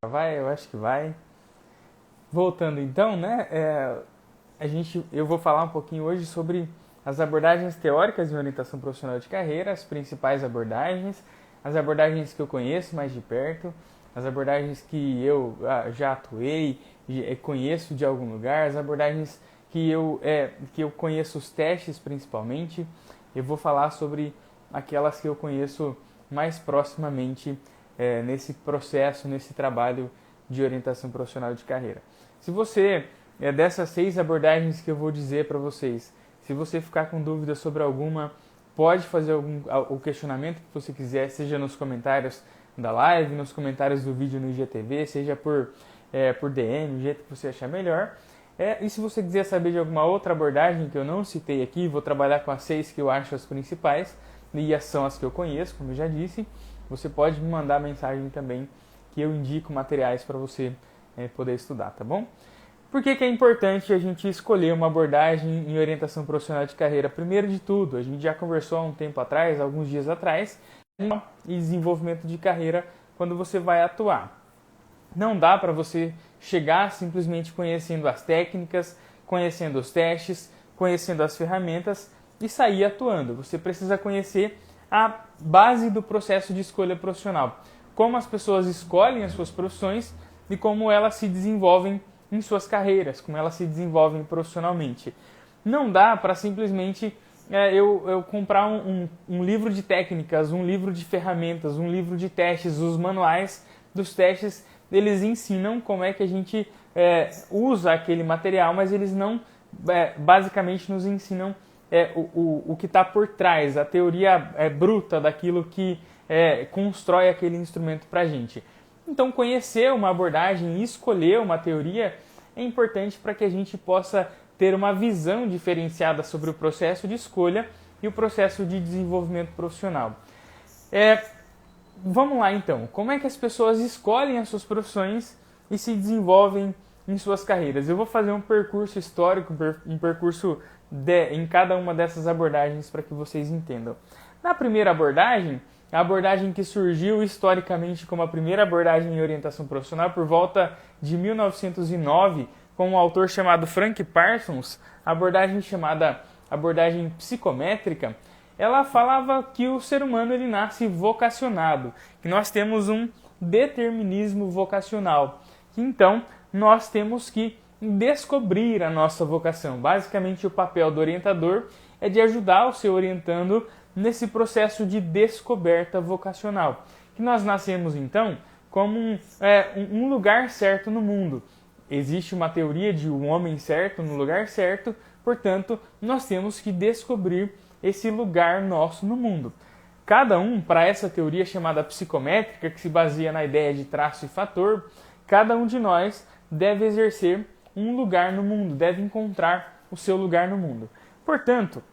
Vai, eu acho que vai. Voltando então, né? Eu vou falar um pouquinho hoje sobre as abordagens teóricas em orientação profissional de carreira, as principais abordagens, as abordagens que eu conheço mais de perto, as abordagens que eu já atuei, conheço de algum lugar, as abordagens que eu conheço os testes principalmente. Eu vou falar sobre aquelas que eu conheço mais proximamente nesse processo, nesse trabalho de orientação profissional de carreira. Se você, dessas 6 abordagens que eu vou dizer para vocês, se você ficar com dúvida sobre alguma, pode fazer o questionamento que você quiser, seja nos comentários da live, nos comentários do vídeo no IGTV, seja por DM, o jeito que você achar melhor. E se você quiser saber de alguma outra abordagem que eu não citei aqui, vou trabalhar com as 6 que eu acho as principais, e são as que eu conheço, como eu já disse, você pode me mandar mensagem também, que eu indico materiais para você poder estudar, tá bom? Por que é importante a gente escolher uma abordagem em orientação profissional de carreira? Primeiro de tudo, a gente já conversou há um tempo atrás, alguns dias atrás, e desenvolvimento de carreira quando você vai atuar. Não dá para você chegar simplesmente conhecendo as técnicas, conhecendo os testes, conhecendo as ferramentas e sair atuando. Você precisa conhecer a base do processo de escolha profissional. Como as pessoas escolhem as suas profissões e como elas se desenvolvem em suas carreiras, como elas se desenvolvem profissionalmente. Não dá para simplesmente eu comprar um livro de técnicas, um livro de ferramentas, um livro de testes, os manuais dos testes, eles ensinam como é que a gente usa aquele material, mas eles não basicamente nos ensinam o que está por trás, a teoria bruta daquilo que constrói aquele instrumento para a gente. Então, conhecer uma abordagem e escolher uma teoria é importante para que a gente possa ter uma visão diferenciada sobre o processo de escolha e o processo de desenvolvimento profissional. Vamos lá então, como é que as pessoas escolhem as suas profissões e se desenvolvem em suas carreiras? Eu vou fazer um percurso histórico, um percurso em cada uma dessas abordagens para que vocês entendam. Na primeira abordagem, a abordagem que surgiu historicamente como a primeira abordagem em orientação profissional por volta de 1909, com um autor chamado Frank Parsons, a abordagem chamada abordagem psicométrica, ela falava que o ser humano ele nasce vocacionado, que nós temos um determinismo vocacional, que então nós temos que descobrir a nossa vocação. Basicamente, o papel do orientador é de ajudar o seu orientando nesse processo de descoberta vocacional. Que nós nascemos, então, como um lugar certo no mundo. Existe uma teoria de um homem certo no lugar certo, portanto, nós temos que descobrir esse lugar nosso no mundo. Cada um, para essa teoria chamada psicométrica, que se baseia na ideia de traço e fator, cada um de nós deve exercer um lugar no mundo, deve encontrar o seu lugar no mundo. Portanto,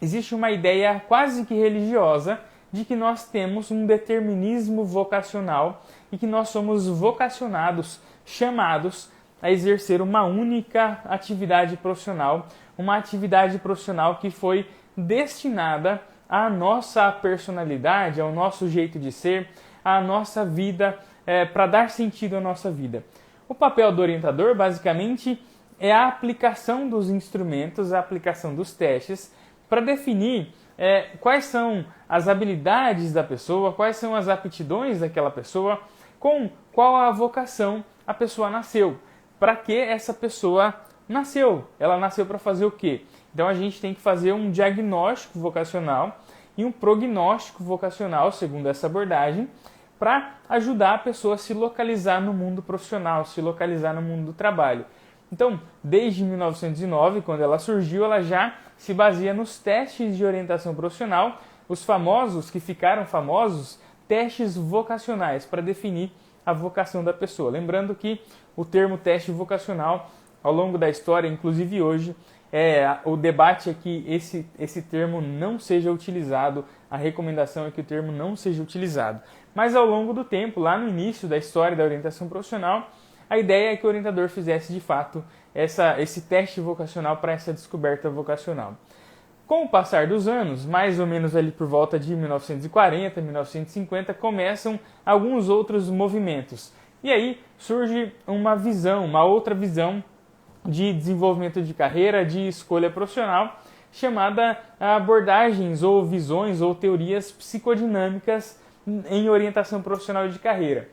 existe uma ideia quase que religiosa de que nós temos um determinismo vocacional e que nós somos vocacionados, chamados a exercer uma única atividade profissional, uma atividade profissional que foi destinada à nossa personalidade, ao nosso jeito de ser, à nossa vida, para dar sentido à nossa vida. O papel do orientador, basicamente, é a aplicação dos instrumentos, a aplicação dos testes, para definir quais são as habilidades da pessoa, quais são as aptidões daquela pessoa, com qual a vocação a pessoa nasceu. Para que essa pessoa nasceu? Ela nasceu para fazer o quê? Então a gente tem que fazer um diagnóstico vocacional e um prognóstico vocacional, segundo essa abordagem, para ajudar a pessoa a se localizar no mundo profissional, se localizar no mundo do trabalho. Então, desde 1909, quando ela surgiu, ela já se baseia nos testes de orientação profissional, os famosos, que ficaram famosos, testes vocacionais, para definir a vocação da pessoa. Lembrando que o termo teste vocacional, ao longo da história, inclusive hoje, o debate é que esse termo não seja utilizado, a recomendação é que o termo não seja utilizado. Mas ao longo do tempo, lá no início da história da orientação profissional, a ideia é que o orientador fizesse de fato esse teste vocacional para essa descoberta vocacional. Com o passar dos anos, mais ou menos ali por volta de 1940, 1950, começam alguns outros movimentos, E aí surge uma visão, uma outra visão de desenvolvimento de carreira, de escolha profissional, chamada abordagens ou visões ou teorias psicodinâmicas em orientação profissional de carreira.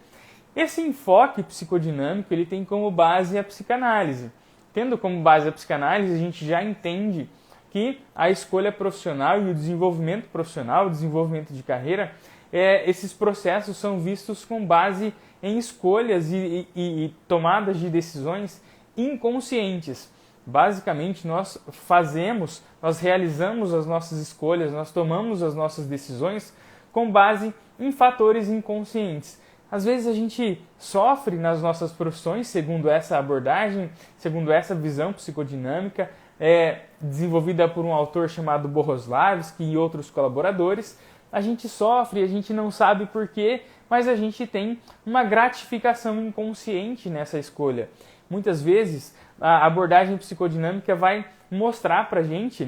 Esse enfoque psicodinâmico ele tem como base a psicanálise. Tendo como base a psicanálise, a gente já entende que a escolha profissional e o desenvolvimento profissional, o desenvolvimento de carreira, esses processos são vistos com base em escolhas e tomadas de decisões inconscientes. Basicamente, nós realizamos as nossas escolhas, nós tomamos as nossas decisões com base em fatores inconscientes. Às vezes a gente sofre nas nossas profissões, segundo essa abordagem, segundo essa visão psicodinâmica, desenvolvida por um autor chamado Bohoslavsky e outros colaboradores. A gente sofre, a gente não sabe porquê, mas a gente tem uma gratificação inconsciente nessa escolha. Muitas vezes a abordagem psicodinâmica vai mostrar para a gente,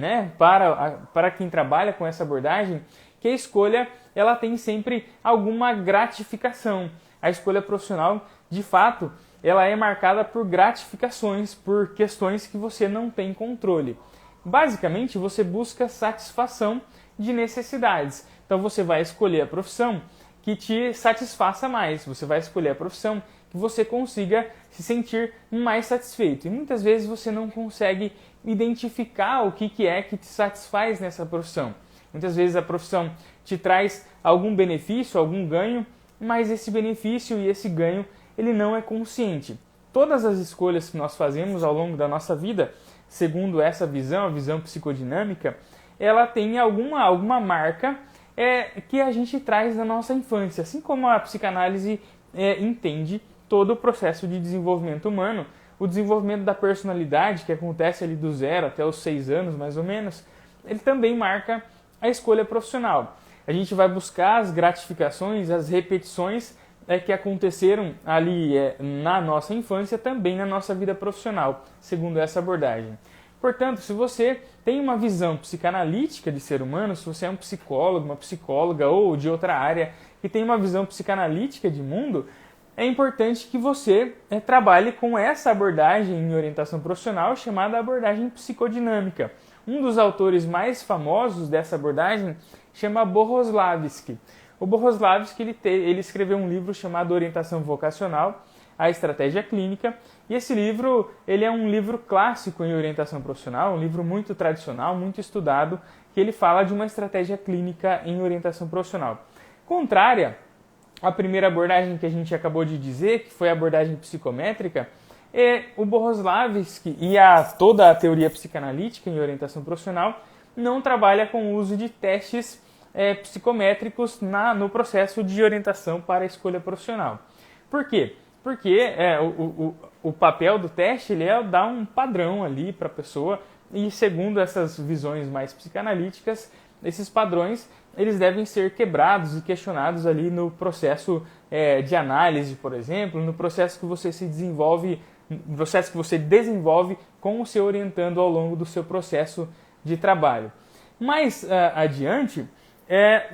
para quem trabalha com essa abordagem, que a escolha ela tem sempre alguma gratificação. A escolha profissional, de fato, ela é marcada por gratificações, por questões que você não tem controle. Basicamente, você busca satisfação de necessidades. Então, você vai escolher a profissão que te satisfaça mais. Você vai escolher a profissão que você consiga se sentir mais satisfeito. E muitas vezes você não consegue identificar o que é que te satisfaz nessa profissão. Muitas vezes a profissão te traz algum benefício, algum ganho, mas esse benefício e esse ganho ele não é consciente. Todas as escolhas que nós fazemos ao longo da nossa vida, segundo essa visão, a visão psicodinâmica, ela tem alguma marca que a gente traz da nossa infância. Assim como a psicanálise entende todo o processo de desenvolvimento humano, o desenvolvimento da personalidade, que acontece ali do 0 até os 6 anos, mais ou menos, ele também marca a escolha profissional. A gente vai buscar as gratificações, as repetições que aconteceram ali na nossa infância, também na nossa vida profissional, segundo essa abordagem. Portanto, se você tem uma visão psicanalítica de ser humano, se você é um psicólogo, uma psicóloga ou de outra área que tem uma visão psicanalítica de mundo, é importante que você trabalhe com essa abordagem em orientação profissional chamada abordagem psicodinâmica. Um dos autores mais famosos dessa abordagem chama Bohoslavsky. O Bohoslavsky ele escreveu um livro chamado Orientação Vocacional, a Estratégia Clínica, e esse livro ele é um livro clássico em orientação profissional, um livro muito tradicional, muito estudado, que ele fala de uma estratégia clínica em orientação profissional. Contrária à primeira abordagem que a gente acabou de dizer, que foi a abordagem psicométrica, o Bohoslavsky e toda a teoria psicanalítica em orientação profissional não trabalha com o uso de testes psicométricos no processo de orientação para a escolha profissional. Por quê? Porque o papel do teste ele é dar um padrão ali para a pessoa e, segundo essas visões mais psicanalíticas, esses padrões eles devem ser quebrados e questionados ali no processo de análise, por exemplo, no processo que você desenvolve com o seu orientando ao longo do seu processo de trabalho. Mais adiante,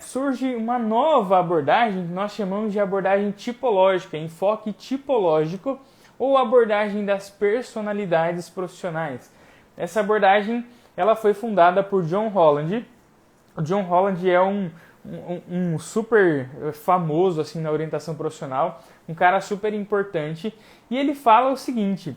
surge uma nova abordagem que nós chamamos de abordagem tipológica, enfoque tipológico ou abordagem das personalidades profissionais. Essa abordagem ela foi fundada por John Holland. O John Holland é um super famoso assim, na orientação profissional, um cara super importante, e ele fala o seguinte,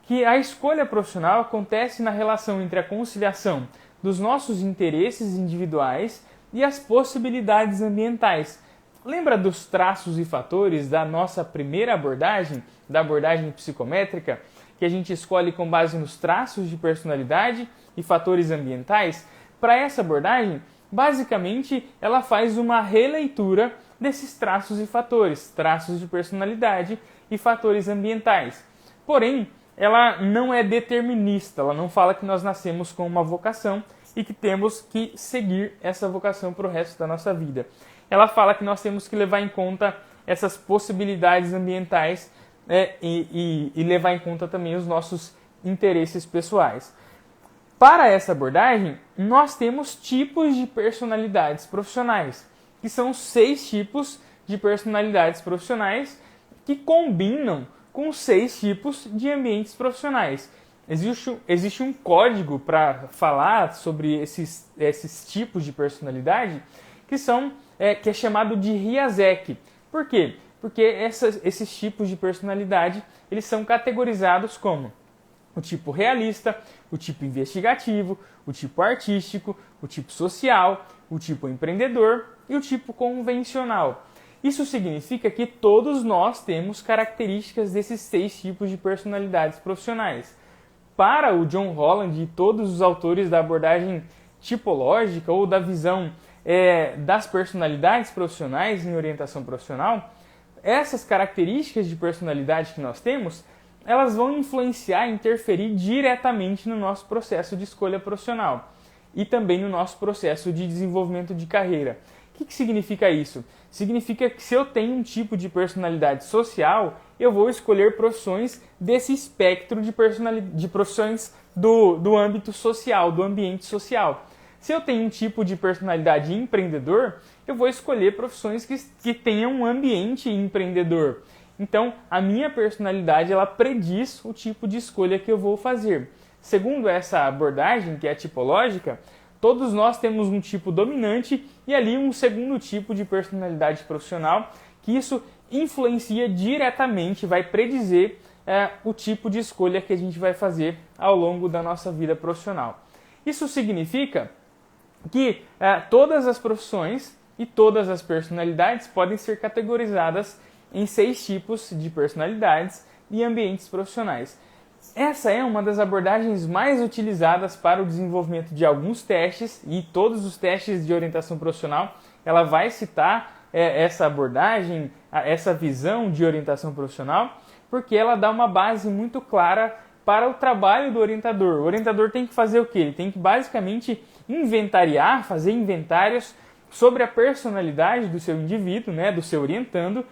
que a escolha profissional acontece na relação entre a conciliação dos nossos interesses individuais e as possibilidades ambientais. Lembra dos traços e fatores da nossa primeira abordagem, da abordagem psicométrica, que a gente escolhe com base nos traços de personalidade e fatores ambientais? Para essa abordagem, basicamente, ela faz uma releitura desses traços e fatores, traços de personalidade e fatores ambientais. Porém, ela não é determinista, ela não fala que nós nascemos com uma vocação e que temos que seguir essa vocação para o resto da nossa vida. Ela fala que nós temos que levar em conta essas possibilidades ambientais e levar em conta também os nossos interesses pessoais. Para essa abordagem, nós temos tipos de personalidades profissionais, que são 6 tipos de personalidades profissionais que combinam com 6 tipos de ambientes profissionais. Existe um código para falar sobre esses tipos de personalidade que é chamado de RIASEC. Por quê? Porque esses tipos de personalidade eles são categorizados como o tipo realista, o tipo investigativo, o tipo artístico, o tipo social, o tipo empreendedor e o tipo convencional. Isso significa que todos nós temos características desses 6 tipos de personalidades profissionais. Para o John Holland e todos os autores da abordagem tipológica ou da visão das personalidades profissionais em orientação profissional, essas características de personalidade que nós temos, elas vão influenciar e interferir diretamente no nosso processo de escolha profissional e também no nosso processo de desenvolvimento de carreira. O que significa isso? Significa que se eu tenho um tipo de personalidade social, eu vou escolher profissões desse espectro de profissões do âmbito social, do ambiente social. Se eu tenho um tipo de personalidade empreendedor, eu vou escolher profissões que tenham um ambiente empreendedor. Então, a minha personalidade ela prediz o tipo de escolha que eu vou fazer. Segundo essa abordagem, que é tipológica, todos nós temos um tipo dominante e ali um segundo tipo de personalidade profissional, que isso influencia diretamente, vai predizer o tipo de escolha que a gente vai fazer ao longo da nossa vida profissional. Isso significa que todas as profissões e todas as personalidades podem ser categorizadas em 6 tipos de personalidades e ambientes profissionais. Essa é uma das abordagens mais utilizadas para o desenvolvimento de alguns testes e todos os testes de orientação profissional, ela vai citar essa abordagem, essa visão de orientação profissional, porque ela dá uma base muito clara para o trabalho do orientador. O orientador tem que fazer o quê? Ele tem que basicamente inventariar, fazer inventários sobre a personalidade do seu indivíduo, do seu orientando,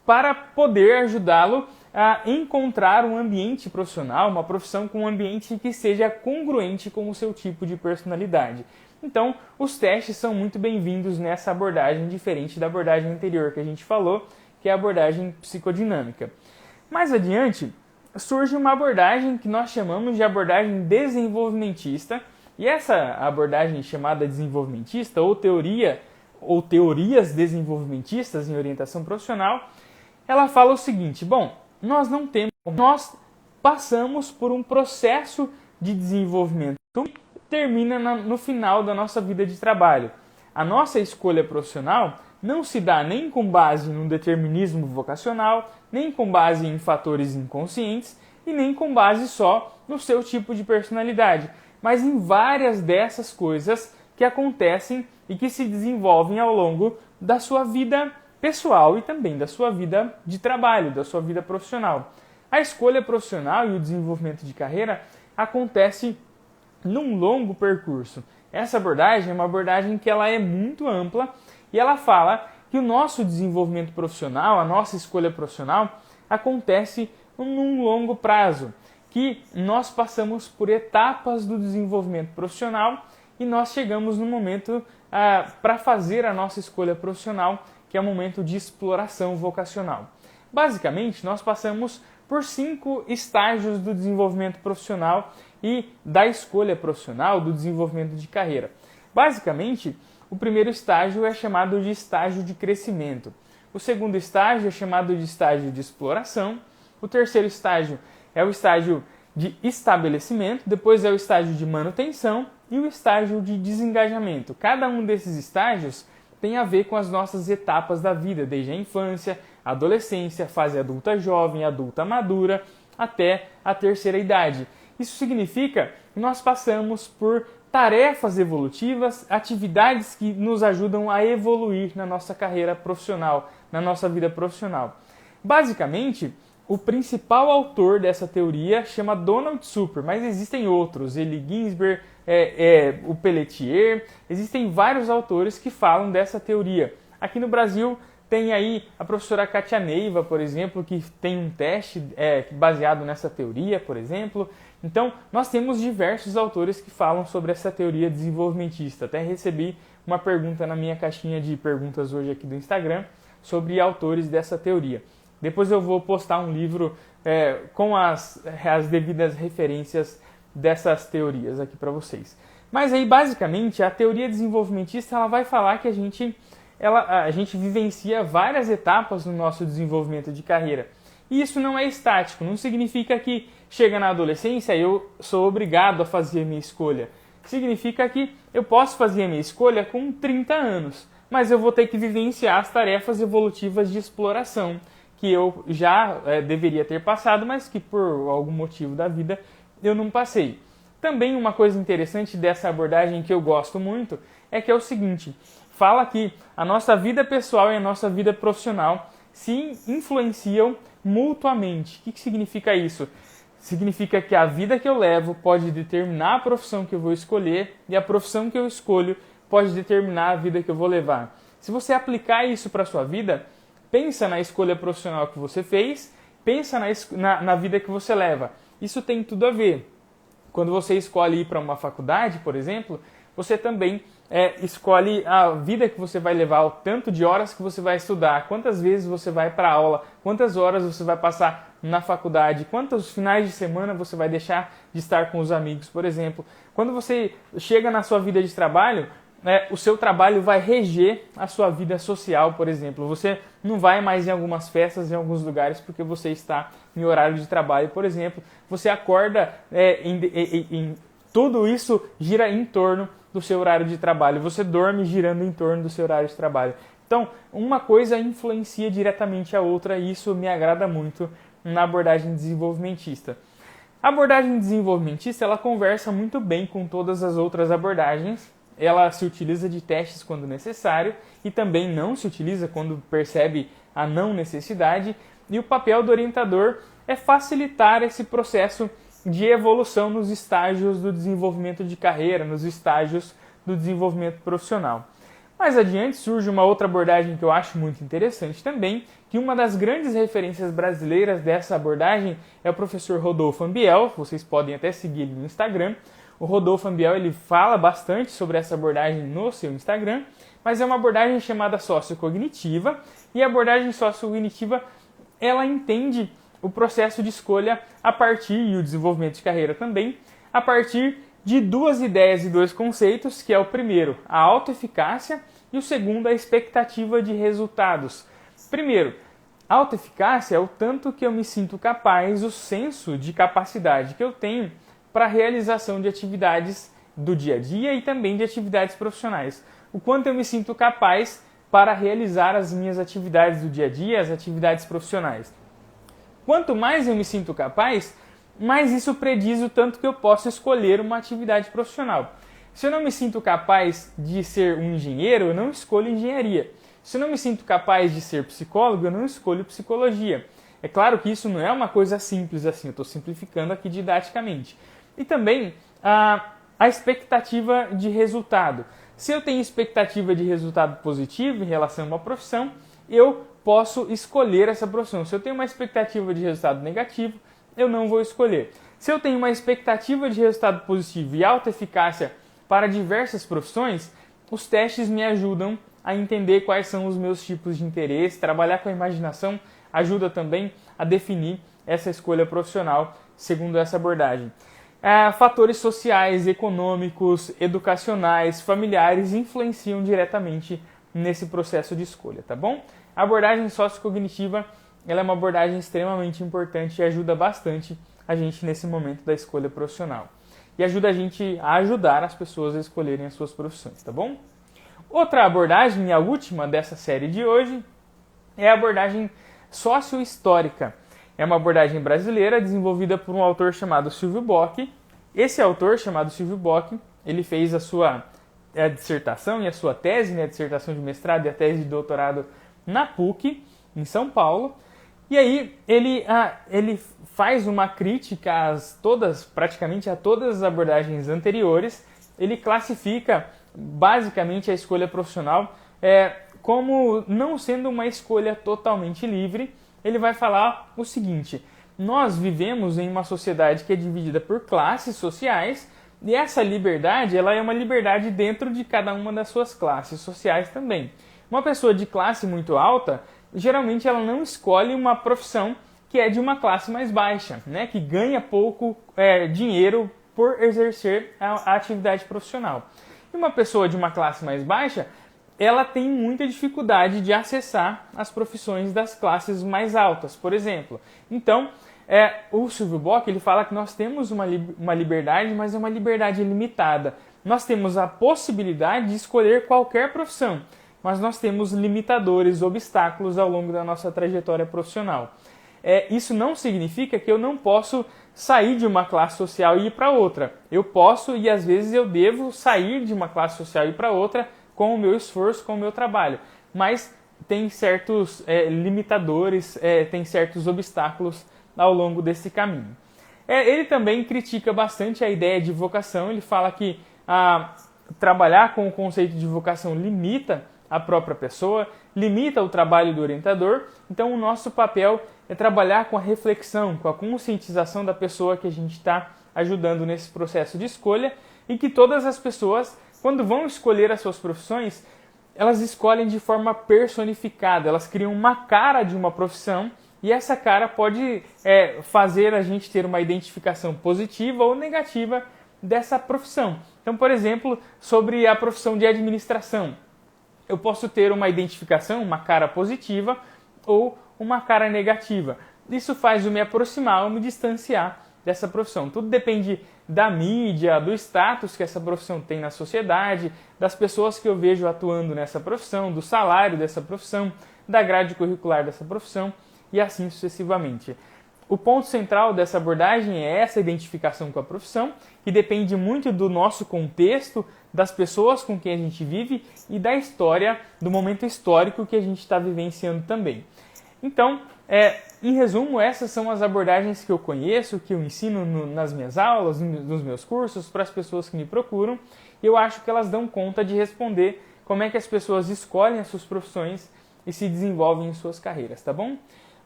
para poder ajudá-lo a encontrar um ambiente profissional, uma profissão com um ambiente que seja congruente com o seu tipo de personalidade. Então, os testes são muito bem-vindos nessa abordagem, diferente da abordagem anterior que a gente falou, que é a abordagem psicodinâmica. Mais adiante, surge uma abordagem que nós chamamos de abordagem desenvolvimentista, e essa abordagem chamada desenvolvimentista, ou teorias desenvolvimentistas em orientação profissional, ela fala o seguinte: nós passamos por um processo de desenvolvimento que termina no final da nossa vida de trabalho. A nossa escolha profissional não se dá nem com base no determinismo vocacional, nem com base em fatores inconscientes e nem com base só no seu tipo de personalidade, mas em várias dessas coisas que acontecem e que se desenvolvem ao longo da sua vida pessoal e também da sua vida de trabalho, da sua vida profissional. A escolha profissional e o desenvolvimento de carreira acontece num longo percurso. Essa abordagem é uma abordagem que ela é muito ampla e ela fala que o nosso desenvolvimento profissional, a nossa escolha profissional, acontece num longo prazo, que nós passamos por etapas do desenvolvimento profissional e nós chegamos no momento para fazer a nossa escolha profissional, que é o momento de exploração vocacional. Basicamente, nós passamos por 5 estágios do desenvolvimento profissional e da escolha profissional, do desenvolvimento de carreira. Basicamente, o primeiro estágio é chamado de estágio de crescimento. O segundo estágio é chamado de estágio de exploração. O terceiro estágio é o estágio de estabelecimento, depois é o estágio de manutenção e o estágio de desengajamento. Cada um desses estágios tem a ver com as nossas etapas da vida, desde a infância, a adolescência, fase adulta jovem, adulta madura, até a terceira idade. Isso significa que nós passamos por tarefas evolutivas, atividades que nos ajudam a evoluir na nossa carreira profissional, na nossa vida profissional. Basicamente, o principal autor dessa teoria chama Donald Super, mas existem outros, Eli Ginsberg, o Pelletier, existem vários autores que falam dessa teoria. Aqui no Brasil tem aí a professora Kátia Neiva, por exemplo, que tem um teste baseado nessa teoria, por exemplo. Então, nós temos diversos autores que falam sobre essa teoria desenvolvimentista. Até recebi uma pergunta na minha caixinha de perguntas hoje aqui do Instagram sobre autores dessa teoria. Depois eu vou postar um livro com as devidas referências dessas teorias aqui para vocês. Mas aí, basicamente, a teoria desenvolvimentista ela vai falar que a gente vivencia várias etapas no nosso desenvolvimento de carreira. E isso não é estático, não significa que chega na adolescência e eu sou obrigado a fazer a minha escolha. Significa que eu posso fazer a minha escolha com 30 anos, mas eu vou ter que vivenciar as tarefas evolutivas de exploração, que eu já deveria ter passado, mas que por algum motivo da vida eu não passei. Também uma coisa interessante dessa abordagem que eu gosto muito é que é o seguinte, fala que a nossa vida pessoal e a nossa vida profissional se influenciam mutuamente. O que significa isso? Significa que a vida que eu levo pode determinar a profissão que eu vou escolher e a profissão que eu escolho pode determinar a vida que eu vou levar. Se você aplicar isso para a sua vida, pensa na escolha profissional que você fez, pensa na vida que você leva. Isso tem tudo a ver. Quando você escolhe ir para uma faculdade, por exemplo, você também escolhe a vida que você vai levar, o tanto de horas que você vai estudar, quantas vezes você vai para a aula, quantas horas você vai passar na faculdade, quantos finais de semana você vai deixar de estar com os amigos, por exemplo. Quando você chega na sua vida de trabalho, o seu trabalho vai reger a sua vida social, por exemplo. Você não vai mais em algumas festas, em alguns lugares, porque você está em horário de trabalho, por exemplo. Você acorda, tudo isso gira em torno do seu horário de trabalho. Você dorme girando em torno do seu horário de trabalho. Então, uma coisa influencia diretamente a outra e isso me agrada muito na abordagem desenvolvimentista. A abordagem desenvolvimentista, ela conversa muito bem com todas as outras abordagens. Ela se utiliza de testes quando necessário e também não se utiliza quando percebe a não necessidade. E o papel do orientador é facilitar esse processo de evolução nos estágios do desenvolvimento de carreira, nos estágios do desenvolvimento profissional. Mais adiante surge uma outra abordagem que eu acho muito interessante também, que uma das grandes referências brasileiras dessa abordagem é o professor Rodolfo Ambiel, vocês podem até seguir ele no Instagram. O Rodolfo Ambiel ele fala bastante sobre essa abordagem no seu Instagram, mas é uma abordagem chamada sociocognitiva, e a abordagem sociocognitiva ela entende o processo de escolha a partir, e o desenvolvimento de carreira também, a partir de duas ideias e dois conceitos, que é o primeiro, a autoeficácia, e o segundo, a expectativa de resultados. Primeiro, a autoeficácia é o tanto que eu me sinto capaz, o senso de capacidade que eu tenho para a realização de atividades do dia a dia e também de atividades profissionais. O quanto eu me sinto capaz para realizar as minhas atividades do dia a dia, as atividades profissionais. Quanto mais eu me sinto capaz, mais isso prediz o tanto que eu posso escolher uma atividade profissional. Se eu não me sinto capaz de ser um engenheiro, eu não escolho engenharia. Se eu não me sinto capaz de ser psicólogo, eu não escolho psicologia. É claro que isso não é uma coisa simples assim, eu estou simplificando aqui didaticamente. E também a expectativa de resultado. Se eu tenho expectativa de resultado positivo em relação a uma profissão, eu posso escolher essa profissão. Se eu tenho uma expectativa de resultado negativo, eu não vou escolher. Se eu tenho uma expectativa de resultado positivo e alta eficácia para diversas profissões, os testes me ajudam a entender quais são os meus tipos de interesse. Trabalhar com a imaginação ajuda também a definir essa escolha profissional segundo essa abordagem. Fatores sociais, econômicos, educacionais, familiares influenciam diretamente nesse processo de escolha, tá bom? A abordagem sociocognitiva ela é uma abordagem extremamente importante e ajuda bastante a gente nesse momento da escolha profissional. E ajuda a gente a ajudar as pessoas a escolherem as suas profissões, tá bom? Outra abordagem, e a última dessa série de hoje, é a abordagem sociohistórica. É uma abordagem brasileira desenvolvida por um autor chamado Silvio Bock. Esse autor, chamado Silvio Bock, ele fez a sua dissertação e a sua tese, a dissertação de mestrado e a tese de doutorado na PUC, em São Paulo. E aí ele faz uma crítica praticamente a todas as abordagens anteriores. Ele classifica basicamente a escolha profissional como não sendo uma escolha totalmente livre. Ele vai falar o seguinte: nós vivemos em uma sociedade que é dividida por classes sociais e essa liberdade ela é uma liberdade dentro de cada uma das suas classes sociais também. Uma pessoa de classe muito alta, geralmente ela não escolhe uma profissão que é de uma classe mais baixa, né? Que ganha pouco dinheiro por exercer a atividade profissional. E uma pessoa de uma classe mais baixa, ela tem muita dificuldade de acessar as profissões das classes mais altas, por exemplo. Então, o Silvio Bock, ele fala que nós temos uma liberdade, mas é uma liberdade limitada. Nós temos a possibilidade de escolher qualquer profissão, mas nós temos limitadores, obstáculos ao longo da nossa trajetória profissional. Isso não significa que eu não posso sair de uma classe social e ir para outra. Eu posso e às vezes eu devo sair de uma classe social e ir para outra com o meu esforço, com o meu trabalho. Mas tem certos limitadores, tem certos obstáculos ao longo desse caminho. Ele também critica bastante a ideia de vocação. Ele fala que trabalhar com o conceito de vocação limita a própria pessoa, limita o trabalho do orientador. Então o nosso papel é trabalhar com a reflexão, com a conscientização da pessoa que a gente está ajudando nesse processo de escolha, e que todas as pessoas, quando vão escolher as suas profissões, elas escolhem de forma personificada, elas criam uma cara de uma profissão, e essa cara pode fazer a gente ter uma identificação positiva ou negativa dessa profissão. Então, por exemplo, sobre a profissão de administração, eu posso ter uma identificação, uma cara positiva ou uma cara negativa. Isso faz eu me aproximar ou me distanciar dessa profissão. Tudo depende da mídia, do status que essa profissão tem na sociedade, das pessoas que eu vejo atuando nessa profissão, do salário dessa profissão, da grade curricular dessa profissão e assim sucessivamente. O ponto central dessa abordagem é essa identificação com a profissão, que depende muito do nosso contexto, das pessoas com quem a gente vive e da história, do momento histórico que a gente está vivenciando também. Então, em resumo, essas são as abordagens que eu conheço, que eu ensino nas minhas aulas, nos meus cursos, para as pessoas que me procuram. E eu acho que elas dão conta de responder como é que as pessoas escolhem as suas profissões e se desenvolvem em suas carreiras, tá bom?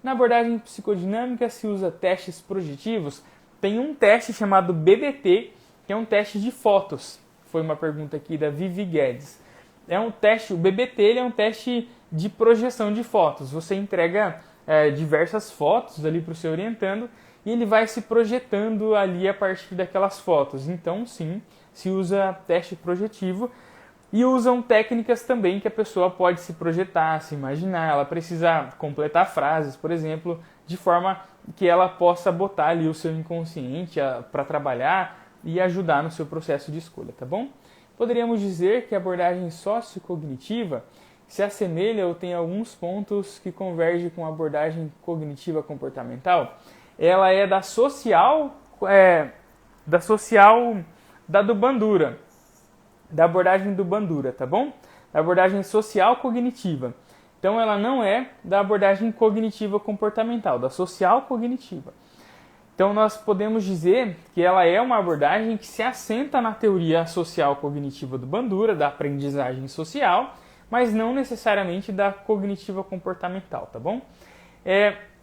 Na abordagem psicodinâmica se usa testes projetivos. Tem um teste chamado BBT, que é um teste de fotos. Foi uma pergunta aqui da Vivi Guedes. O BBT ele é um teste de projeção de fotos. Você entrega diversas fotos ali para o seu orientando e ele vai se projetando ali a partir daquelas fotos. Então, sim, se usa teste projetivo. E usam técnicas também que a pessoa pode se projetar, se imaginar. Ela precisa completar frases, por exemplo, de forma que ela possa botar ali o seu inconsciente para trabalhar e ajudar no seu processo de escolha, tá bom? Poderíamos dizer que a abordagem sociocognitiva se assemelha ou tem alguns pontos que convergem com a abordagem cognitiva comportamental. Ela é da do Bandura. Da abordagem do Bandura, tá bom? Da abordagem social cognitiva. Então ela não é da abordagem cognitiva comportamental, da social cognitiva. Então nós podemos dizer que ela é uma abordagem que se assenta na teoria social cognitiva do Bandura, da aprendizagem social, mas não necessariamente da cognitiva comportamental, tá bom?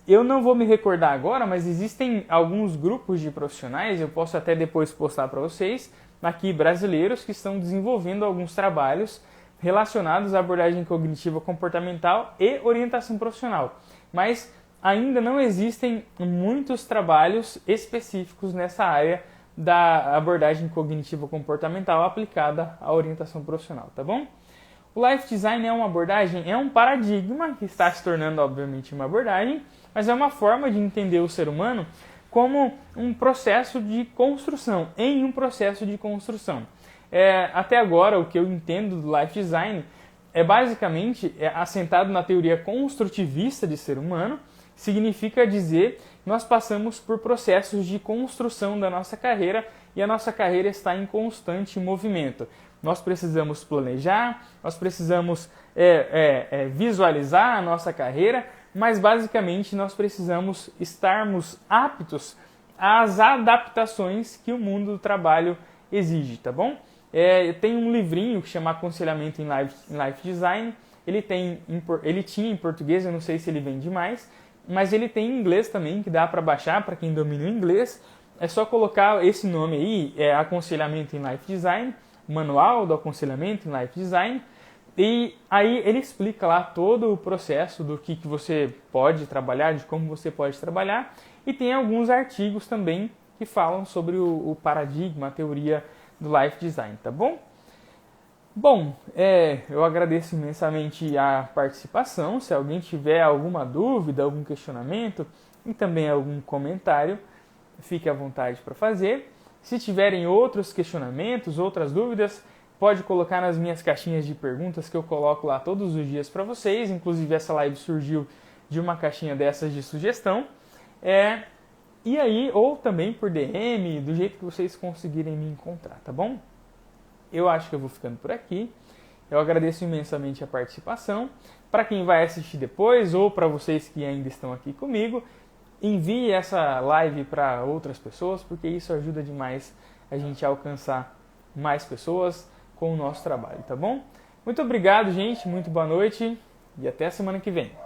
Eu não vou me recordar agora, mas existem alguns grupos de profissionais, eu posso até depois postar para vocês, aqui brasileiros, que estão desenvolvendo alguns trabalhos relacionados à abordagem cognitiva comportamental e orientação profissional. Mas ainda não existem muitos trabalhos específicos nessa área da abordagem cognitiva comportamental aplicada à orientação profissional, tá bom? O Life Design é uma abordagem, é um paradigma que está se tornando, obviamente, uma abordagem, mas é uma forma de entender o ser humano como um processo de construção, em um processo de construção. Até agora, o que eu entendo do Life Design é basicamente assentado na teoria construtivista de ser humano, significa dizer que nós passamos por processos de construção da nossa carreira e a nossa carreira está em constante movimento. Nós precisamos planejar, nós precisamos visualizar a nossa carreira, mas basicamente nós precisamos estarmos aptos às adaptações que o mundo do trabalho exige, tá bom? Tem um livrinho que chama Aconselhamento em Life Design, ele tinha em português, eu não sei se ele vende mais, mas ele tem em inglês também, que dá para baixar para quem domina o inglês. É só colocar esse nome aí, Aconselhamento em Life Design, Manual do Aconselhamento em Life Design, E aí ele explica lá todo o processo do que você pode trabalhar, de como você pode trabalhar, e tem alguns artigos também que falam sobre o paradigma, a teoria do Life Design, tá bom? Bom, eu agradeço imensamente a participação. Se alguém tiver alguma dúvida, algum questionamento e também algum comentário, fique à vontade para fazer. Se tiverem outros questionamentos, outras dúvidas, pode colocar nas minhas caixinhas de perguntas que eu coloco lá todos os dias para vocês. Inclusive essa live surgiu de uma caixinha dessas de sugestão. E aí, ou também por DM, do jeito que vocês conseguirem me encontrar, tá bom? Eu acho que eu vou ficando por aqui. Eu agradeço imensamente a participação. Para quem vai assistir depois ou para vocês que ainda estão aqui comigo, envie essa live para outras pessoas, porque isso ajuda demais a gente a alcançar mais pessoas com o nosso trabalho, tá bom? Muito obrigado, gente. Muito boa noite e até a semana que vem.